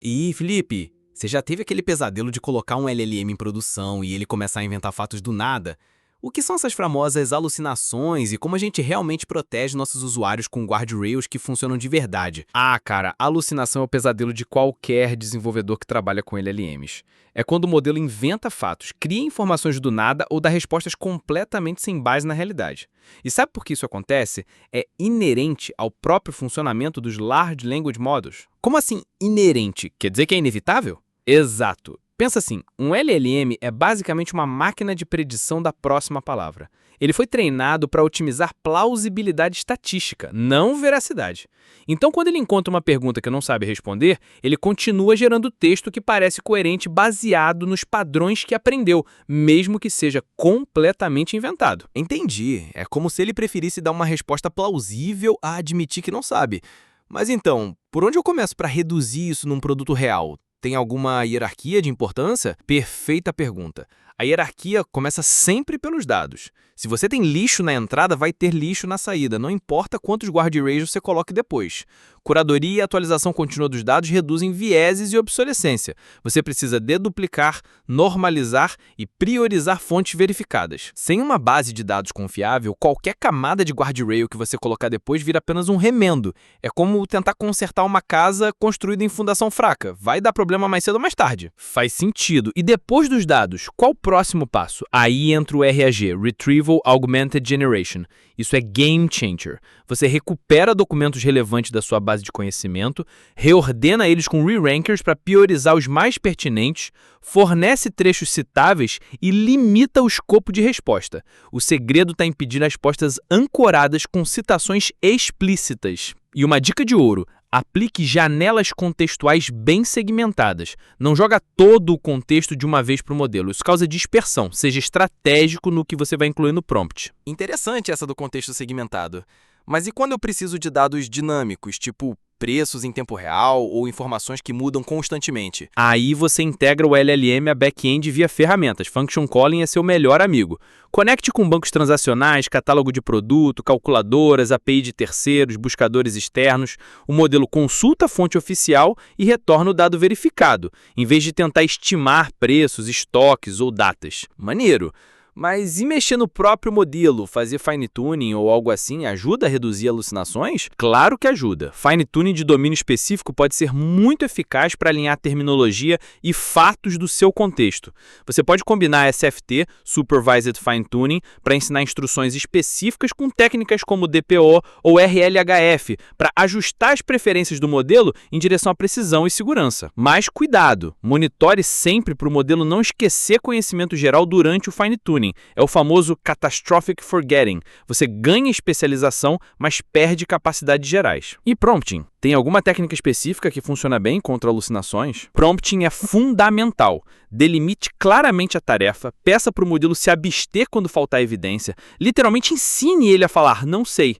E, Felipe, você já teve aquele pesadelo de colocar um LLM em produção e ele começar a inventar fatos do nada? O que são essas famosas alucinações e como a gente realmente protege nossos usuários com guardrails que funcionam de verdade? Ah, cara, alucinação é o pesadelo de qualquer desenvolvedor que trabalha com LLMs. É quando o modelo inventa fatos, cria informações do nada ou dá respostas completamente sem base na realidade. E sabe por que isso acontece? É inerente ao próprio funcionamento dos Large Language Models. Como assim inerente? Quer dizer que é inevitável? Exato. Pensa assim, um LLM é basicamente uma máquina de predição da próxima palavra. Ele foi treinado para otimizar plausibilidade estatística, não veracidade. Então, quando ele encontra uma pergunta que não sabe responder, ele continua gerando texto que parece coerente baseado nos padrões que aprendeu, mesmo que seja completamente inventado. Entendi. É como se ele preferisse dar uma resposta plausível a admitir que não sabe. Mas então, por onde eu começo para reduzir isso num produto real? Tem alguma hierarquia de importância? Perfeita pergunta. A hierarquia começa sempre pelos dados. Se você tem lixo na entrada, vai ter lixo na saída, não importa quantos guardrails você coloque depois. Curadoria e atualização contínua dos dados reduzem vieses e obsolescência. Você precisa deduplicar, normalizar e priorizar fontes verificadas. Sem uma base de dados confiável, qualquer camada de guardrail que você colocar depois vira apenas um remendo. É como tentar consertar uma casa construída em fundação fraca. Vai dar problema mais cedo ou mais tarde. Faz sentido. E depois dos dados, qual o próximo passo? Aí entra o RAG, Retrieval Augmented Generation. Isso é game changer. Você recupera documentos relevantes da sua base de conhecimento, reordena eles com re-rankers para priorizar os mais pertinentes, fornece trechos citáveis e limita o escopo de resposta. O segredo está em pedir respostas ancoradas com citações explícitas. E uma dica de ouro: aplique janelas contextuais bem segmentadas. Não joga todo o contexto de uma vez para o modelo. Isso causa dispersão. Seja estratégico no que você vai incluir no prompt. Interessante essa do contexto segmentado. Mas e quando eu preciso de dados dinâmicos, tipo preços em tempo real ou informações que mudam constantemente? Aí você integra o LLM a back-end via ferramentas. Function Calling é seu melhor amigo. Conecte com bancos transacionais, catálogo de produto, calculadoras, API de terceiros, buscadores externos. O modelo consulta a fonte oficial e retorna o dado verificado, em vez de tentar estimar preços, estoques ou datas. Maneiro! Mas e mexer no próprio modelo, fazer fine-tuning ou algo assim, ajuda a reduzir alucinações? Claro que ajuda. Fine-tuning de domínio específico pode ser muito eficaz para alinhar terminologia e fatos do seu contexto. Você pode combinar SFT, Supervised Fine-Tuning, para ensinar instruções específicas com técnicas como DPO ou RLHF, para ajustar as preferências do modelo em direção à precisão e segurança. Mas cuidado, monitore sempre para o modelo não esquecer conhecimento geral durante o fine-tuning. É o famoso catastrophic forgetting. Você ganha especialização, mas perde capacidades gerais. E prompting? Tem alguma técnica específica que funciona bem contra alucinações? Prompting é fundamental. Delimite claramente a tarefa, peça para o modelo se abster quando faltar evidência, literalmente ensine ele a falar "não sei".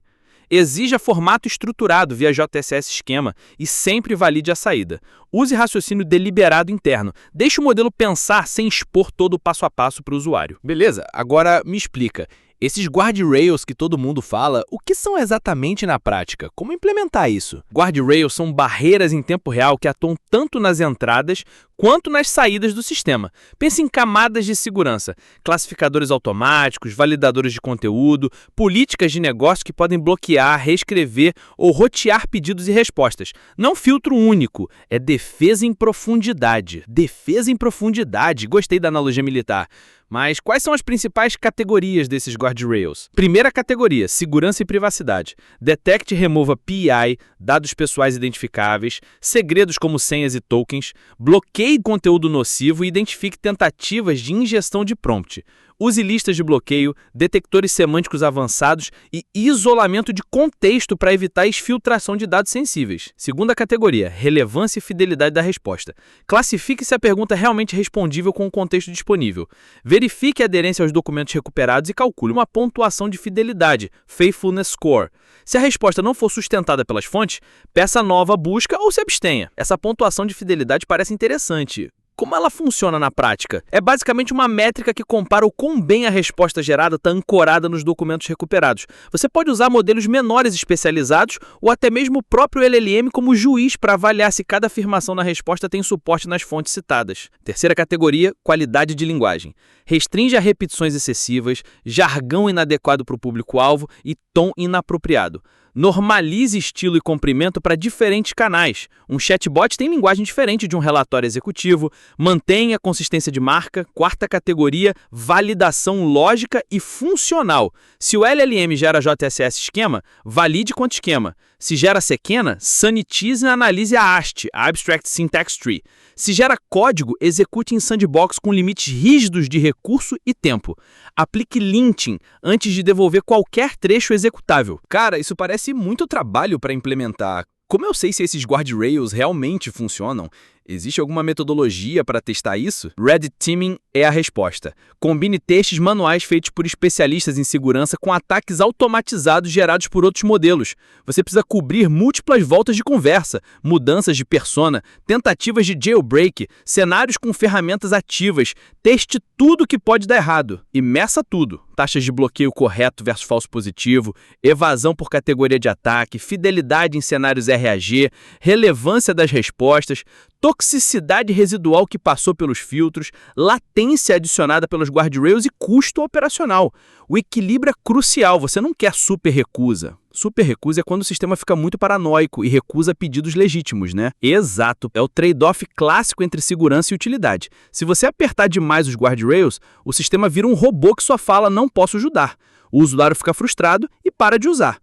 Exija formato estruturado via JSS esquema e sempre valide a saída. Use raciocínio deliberado interno. Deixe o modelo pensar sem expor todo o passo a passo para o usuário. Beleza, agora me explica. Esses guardrails que todo mundo fala, o que são exatamente na prática? Como implementar isso? Guardrails são barreiras em tempo real que atuam tanto nas entradas quanto nas saídas do sistema. Pense em camadas de segurança, classificadores automáticos, validadores de conteúdo, políticas de negócio que podem bloquear, reescrever ou rotear pedidos e respostas. Não filtro único, é defesa em profundidade. Defesa em profundidade, gostei da analogia militar. Mas quais são as principais categorias desses guardrails? Primeira categoria, segurança e privacidade. Detecte e remova PII, dados pessoais identificáveis, segredos como senhas e tokens, bloqueie conteúdo nocivo e identifique tentativas de ingestão de prompt. Use listas de bloqueio, detectores semânticos avançados e isolamento de contexto para evitar exfiltração de dados sensíveis. Segunda categoria, relevância e fidelidade da resposta. Classifique se a pergunta é realmente respondível com o contexto disponível. Verifique a aderência aos documentos recuperados e calcule uma pontuação de fidelidade, Faithfulness Score. Se a resposta não for sustentada pelas fontes, peça nova busca ou se abstenha. Essa pontuação de fidelidade parece interessante. Como ela funciona na prática? É basicamente uma métrica que compara o quão bem a resposta gerada está ancorada nos documentos recuperados. Você pode usar modelos menores especializados ou até mesmo o próprio LLM como juiz para avaliar se cada afirmação na resposta tem suporte nas fontes citadas. Terceira categoria, qualidade de linguagem. Restringe a repetições excessivas, jargão inadequado para o público-alvo e tom inapropriado. Normalize estilo e comprimento para diferentes canais. Um chatbot tem linguagem diferente de um relatório executivo. Mantenha a consistência de marca. Quarta categoria, validação lógica e funcional. Se o LLM gera JSS esquema, valide quanto esquema. Se gera sequena, sanitize e analise a AST, a Abstract Syntax Tree. Se gera código, execute em sandbox com limites rígidos de recurso e tempo. Aplique linting antes de devolver qualquer trecho executável. Cara, isso parece muito trabalho para implementar. Como eu sei se esses guardrails realmente funcionam? Existe alguma metodologia para testar isso? Red Teaming é a resposta. Combine testes manuais feitos por especialistas em segurança com ataques automatizados gerados por outros modelos. Você precisa cobrir múltiplas voltas de conversa, mudanças de persona, tentativas de jailbreak, cenários com ferramentas ativas. Teste tudo que pode dar errado e meça tudo. Taxas de bloqueio correto versus falso positivo, evasão por categoria de ataque, fidelidade em cenários RAG, relevância das respostas, toxicidade residual que passou pelos filtros, latência adicionada pelos guardrails e custo operacional. O equilíbrio é crucial, você não quer super recusa. Super recusa é quando o sistema fica muito paranoico e recusa pedidos legítimos, né? Exato, é o trade-off clássico entre segurança e utilidade. Se você apertar demais os guardrails, o sistema vira um robô que só fala "não posso ajudar". O usuário fica frustrado e para de usar.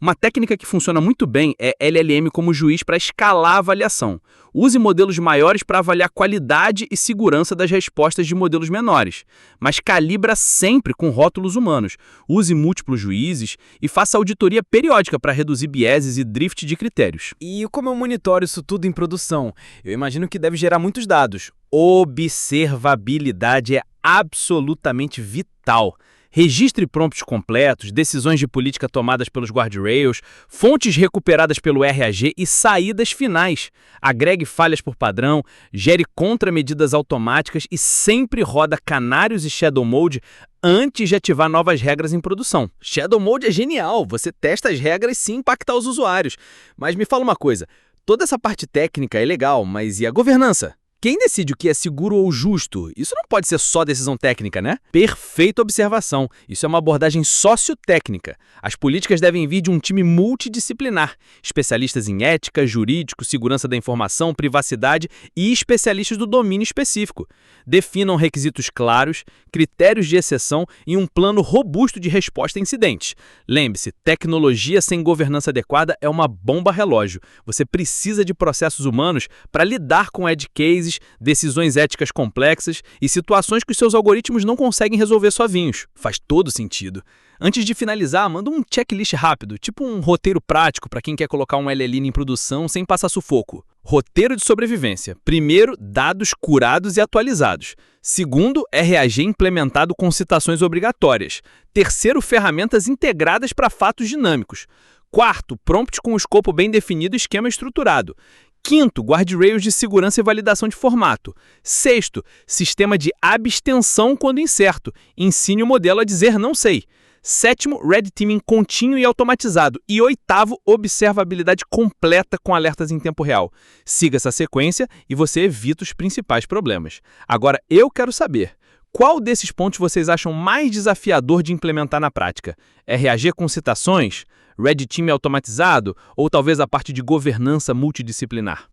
Uma técnica que funciona muito bem é LLM como juiz para escalar a avaliação. Use modelos maiores para avaliar qualidade e segurança das respostas de modelos menores, mas calibra sempre com rótulos humanos. Use múltiplos juízes e faça auditoria periódica para reduzir vieses e drift de critérios. E como eu monitoro isso tudo em produção? Eu imagino que deve gerar muitos dados. Observabilidade é absolutamente vital. Registre prompts completos, decisões de política tomadas pelos guardrails, fontes recuperadas pelo RAG e saídas finais. Agregue falhas por padrão, gere contramedidas automáticas e sempre roda canários e Shadow Mode antes de ativar novas regras em produção. Shadow Mode é genial, você testa as regras sem impactar os usuários. Mas me fala uma coisa, toda essa parte técnica é legal, mas e a governança? Quem decide o que é seguro ou justo? Isso não pode ser só decisão técnica, né? Perfeita observação. Isso é uma abordagem sociotécnica. As políticas devem vir de um time multidisciplinar. Especialistas em ética, jurídico, segurança da informação, privacidade e especialistas do domínio específico. Definam requisitos claros, critérios de exceção e um plano robusto de resposta a incidentes. Lembre-se, tecnologia sem governança adequada é uma bomba relógio. Você precisa de processos humanos para lidar com edge cases, decisões éticas complexas e situações que os seus algoritmos não conseguem resolver sozinhos. Faz todo sentido. Antes de finalizar, manda um checklist rápido, tipo um roteiro prático para quem quer colocar um LLM em produção sem passar sufoco. Roteiro de sobrevivência. Primeiro, dados curados e atualizados. Segundo, RAG implementado com citações obrigatórias. Terceiro, ferramentas integradas para fatos dinâmicos. Quarto, prompt com o escopo bem definido e esquema estruturado. Quinto, guardrails de segurança e validação de formato. Sexto, sistema de abstenção quando incerto. Ensine o modelo a dizer não sei. Sétimo, Red Teaming contínuo e automatizado. E oitavo, observabilidade completa com alertas em tempo real. Siga essa sequência e você evita os principais problemas. Agora, eu quero saber, qual desses pontos vocês acham mais desafiador de implementar na prática? RAG com citações? Red Team automatizado ou talvez a parte de governança multidisciplinar?